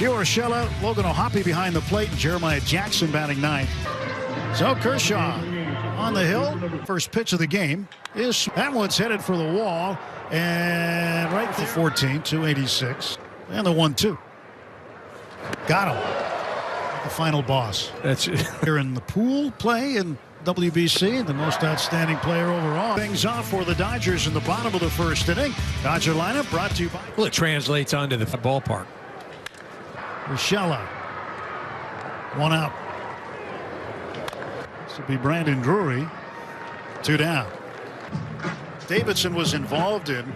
Gio Urshela, Logan O'Hoppe behind the plate, and Jeremiah Jackson batting ninth. So Kershaw on the hill. First pitch of the game is that one's headed for the wall, and right for 14, 286, and the 1-2. Got him. The final boss. That's it. Here in the pool play in WBC, the most outstanding player overall. Things off for the Dodgers in the bottom of the first inning. Dodger lineup brought to you by. Well, it translates onto the ballpark. Urshela. One out. This will be Brandon Drury. Two down. Davidson was involved in.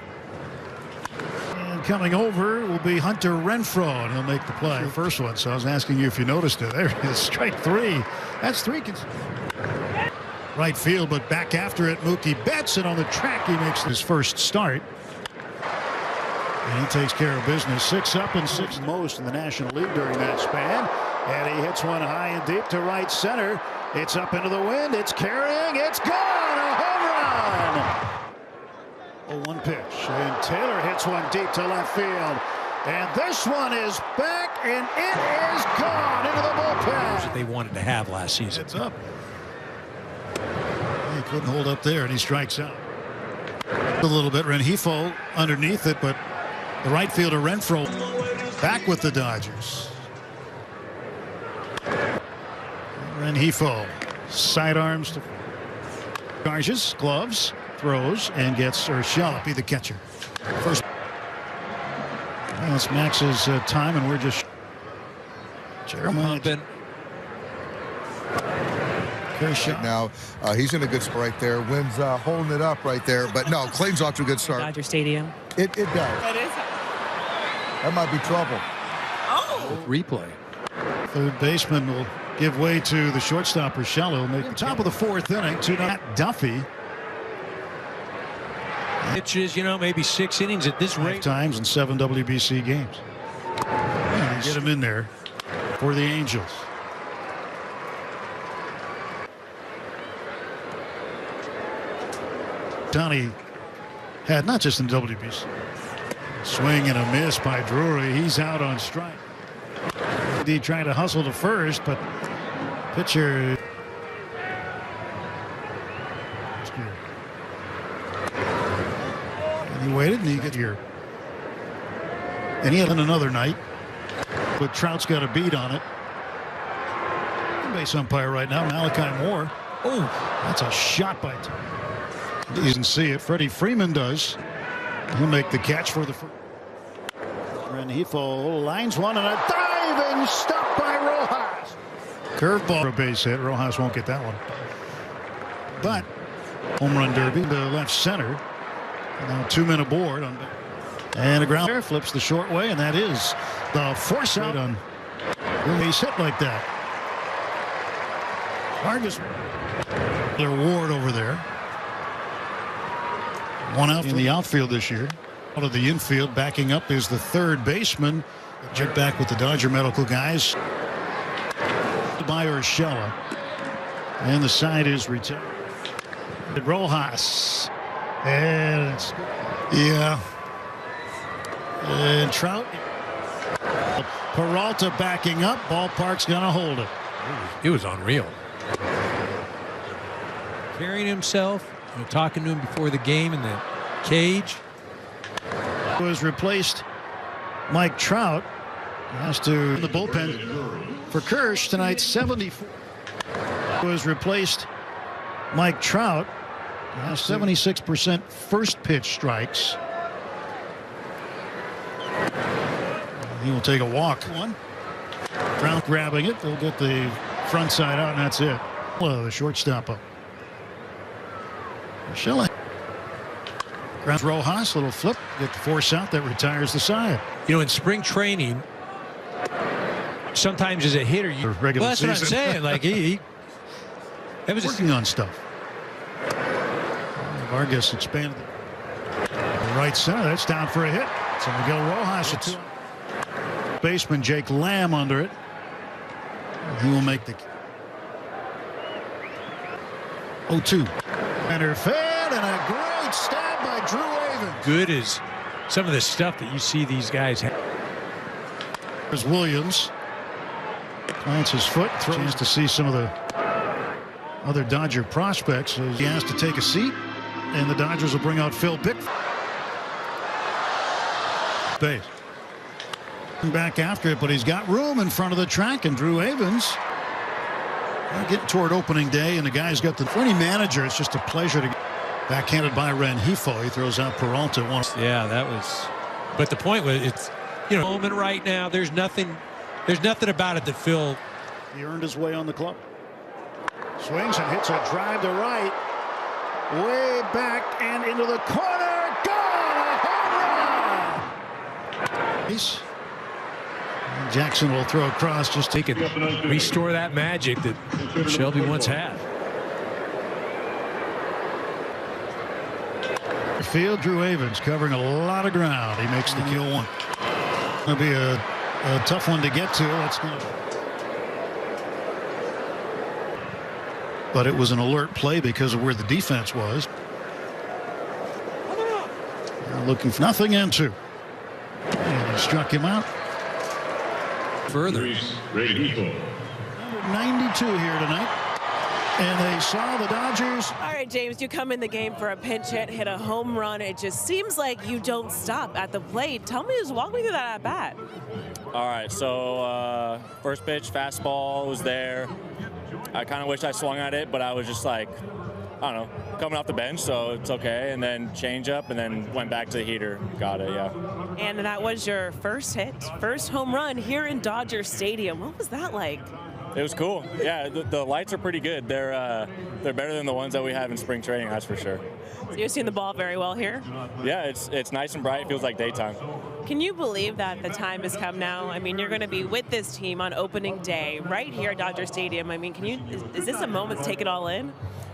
And coming over will be Hunter Renfroe, and he'll make the play. First one, so I was asking you if you noticed it. There it is, strike three. That's three. Right field, but back after it, Mookie Betts, and on the track he makes his first start. And he takes care of business. 6 up and 6 most in the National League during that span. And he hits one high and deep to right center. It's up into the wind. It's carrying. It's gone. A home run. 0-1 pitch. And Taylor hits one deep to left field. And this one is back, and it is gone into the bullpen. That they wanted to have last season. It's up. He couldn't hold up there, and he strikes out. A little bit. Rengifo underneath it, but the right fielder Renfroe back with the Dodgers. Rengifo sidearms to charges, gloves, throws, and gets Urshela be the catcher. First. That's Max's time, and we're just Jeremiah. Right now, he's in a good spot right there. Wynn's holding it up right there, but no, Clayton's off to a good start. Dodger Stadium. It does. It is. That might be trouble. Oh. Replay. Third baseman will give way to the shortstop. Urshela will make the top of the fourth inning to Matt Duffy. Pitches, maybe 6 innings at this rate. 5 times in 7 WBC games. And get him in there for the Angels. Donnie had not just in WBC. Swing and a miss by Drury. He's out on strike. He trying to hustle to first, but pitcher. And he waited, and he got here. And he had another night, but Trout's got a beat on it. Base umpire right now, Malachi Moore. Oh, that's a shot by. You can see it. Freddie Freeman does. He'll make the catch for the first. Rengifo lines one, and a diving stop by Rojas. Curveball for a base hit. Rojas won't get that one. But home run derby to left center. Now 2 men aboard. And a ground there flips the short way, and that is the force out on a base hit like that. Vargas, their Ward over there. One out in the outfield this year. Out of the infield, backing up is the third baseman. Check back with the Dodger medical guys. By Urshela. And the side is retired. Rojas. And it's, yeah. And Trout. Peralta backing up. Ballpark's going to hold it. It was unreal. Carrying himself, talking to him before the game in the cage. Was replaced Mike Trout. Has to in the bullpen for Kirsch tonight. 74 was replaced Mike Trout. Has 76% first pitch strikes. He will take a walk. One. Trout grabbing it. They'll get the front side out, and that's it. The shortstop up. Urshela. Grounds Rojas, little flip, get the force out that retires the side. In spring training, sometimes as a hitter, that's season. What I'm saying. Like he was working on stuff. Vargas expanded the right center. That's down for a hit. So Miguel Rojas at 2. Baseman Jake Lamb under it. He will make the 0-2. Center field, and a great stab by Drew Avens. Good as some of the stuff that you see these guys have. There's Williams. Plants his foot. Chance to see some of the other Dodger prospects. So he has to take a seat, and the Dodgers will bring out Phil Pickford. Base. Back after it, but he's got room in front of the track, and Drew Avens getting toward opening day, and the guy's got for any manager, it's just a pleasure to get backhanded by Rengifo. He throws out Peralta once. Yeah, that was. But the point was, it's moment right now. There's nothing about it that Phil. He earned his way on the club. Swings and hits a drive to right, way back and into the corner. Gone! A home run! Jackson will throw across just to Restore that magic that Shelby once had. Field, Drew Avens covering a lot of ground. He makes the kill one. It'll be a tough one to get to. That's gonna... But it was an alert play because of where the defense was. Now looking for nothing into. And he struck him out. Further. 92 here tonight. And they saw the Dodgers. All right, James, you come in the game for a pinch hit a home run. It just seems like you don't stop at the plate. Just walk me through that at bat. All right, so first pitch, fastball was there. I kind of wish I swung at it, but I was just like, I don't know, coming off the bench, so it's okay. And then change up, and then went back to the heater. Got it, yeah. And that was your first hit, first home run here in Dodger Stadium. What was that like? It was cool. Yeah, the lights are pretty good. They're better than the ones that we have in spring training, that's for sure. So you're seeing the ball very well here? Yeah, it's nice and bright. It feels like daytime. Can you believe that the time has come now? I mean, you're going to be with this team on opening day right here at Dodger Stadium. I mean, is this a moment to take it all in?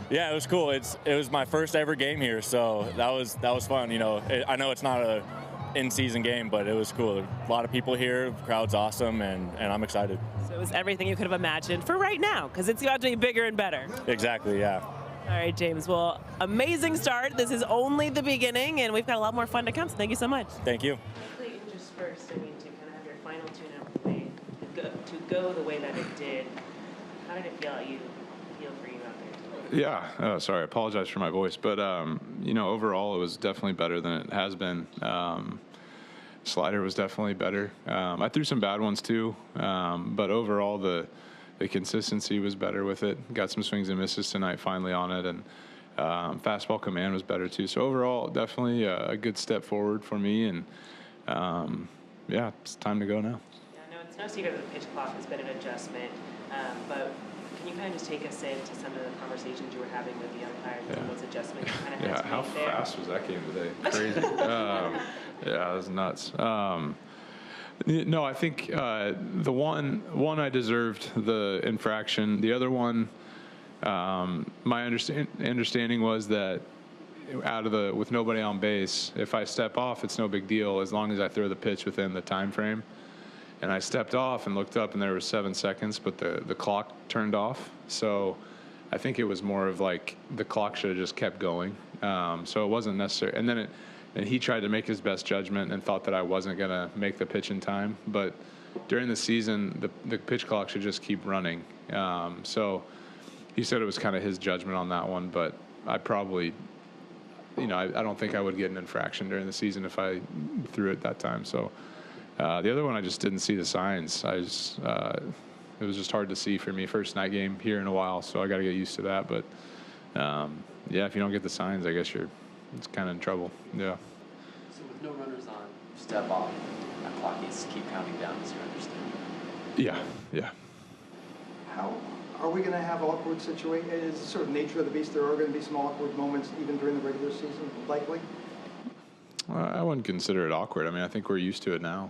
Yeah, it was cool. It was my first ever game here, so that was fun. I know it's not a in-season game, but it was cool. A lot of people here, the crowd's awesome, and I'm excited. So it was everything you could have imagined for right now, because it's about to be bigger and better. Exactly, yeah. All right, James. Well, amazing start. This is only the beginning, and we've got a lot more fun to come, so thank you so much. Thank you. Clayton, just first, to kind of have your final tune-up play to go the way that it did, how did it feel for you out there? Yeah, sorry, I apologize for my voice, but overall it was definitely better than it has been. Slider was definitely better. I threw some bad ones too, but overall the consistency was better with it. Got some swings and misses tonight finally on it, and fastball command was better too. So overall, definitely a good step forward for me, and yeah, it's time to go now. Yeah, no, it's no secret that the pitch clock has been an adjustment, but can you kind of just take us into some of the conversations you were having with the umpires and those adjustments you kind of had to how make there? fast was that game today? Crazy. Yeah, it was nuts. No, I think the one I deserved the infraction. The other one, my understanding was that with nobody on base, if I step off, it's no big deal as long as I throw the pitch within the time frame. And I stepped off and looked up, and there was 7 seconds, but the clock turned off. So I think it was more of like the clock should have just kept going. So it wasn't necessary. And then and he tried to make his best judgment and thought that I wasn't going to make the pitch in time. But during the season, the pitch clock should just keep running. So he said it was kind of his judgment on that one. But I probably, I don't think I would get an infraction during the season if I threw it that time. So the other one, I just didn't see the signs. It was just hard to see for me. First night game here in a while, so I got to get used to that. But yeah, if you don't get the signs, I guess it's kind of in trouble. Yeah. So with no runners on, step off, that clock needs to keep counting down, as you understand. Yeah. How are we going to have awkward situations? Is the sort of nature of the beast, there are going to be some awkward moments even during the regular season, likely? Well, I wouldn't consider it awkward. I mean, I think we're used to it now.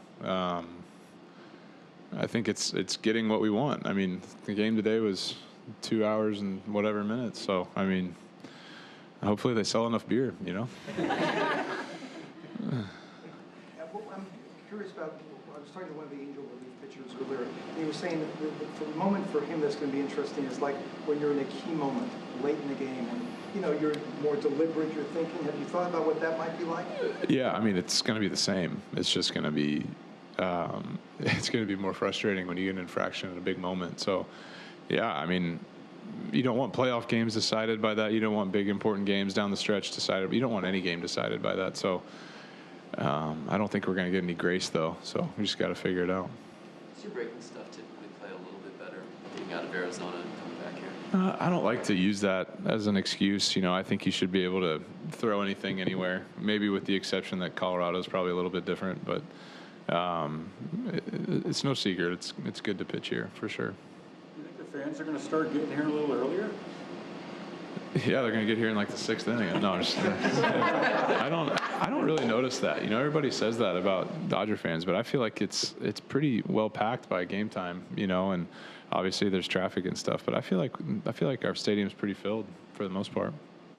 I think it's getting what we want. I mean, the game today was 2 hours and whatever minutes. So, I mean, hopefully they sell enough beer, I'm curious about, I was talking to one of the Angel relief pitchers earlier, and he was saying that the moment for him that's going to be interesting is like when you're in a key moment late in the game and, you're more deliberate, you're thinking. Have you thought about what that might be like? Yeah, I mean, it's going to be the same. It's just going to be it's going to be more frustrating when you get an infraction in a big moment. So, yeah, I mean, you don't want playoff games decided by that. You don't want big important games down the stretch decided. You don't want any game decided by that. So I don't think we're going to get any grace, though. So we just got to figure it out. Does your breaking stuff typically play a little bit better getting out of Arizona and coming back here? I don't like to use that as an excuse. I think you should be able to throw anything anywhere, maybe with the exception that Colorado is probably a little bit different. But it's no secret. It's good to pitch here for sure. You think the fans are going to start getting here a little earlier? Yeah, they're going to get here in like the 6th inning. No, I don't really notice that. Everybody says that about Dodger fans, but I feel like it's pretty well packed by game time. And obviously there's traffic and stuff, but I feel like our stadium's pretty filled for the most part.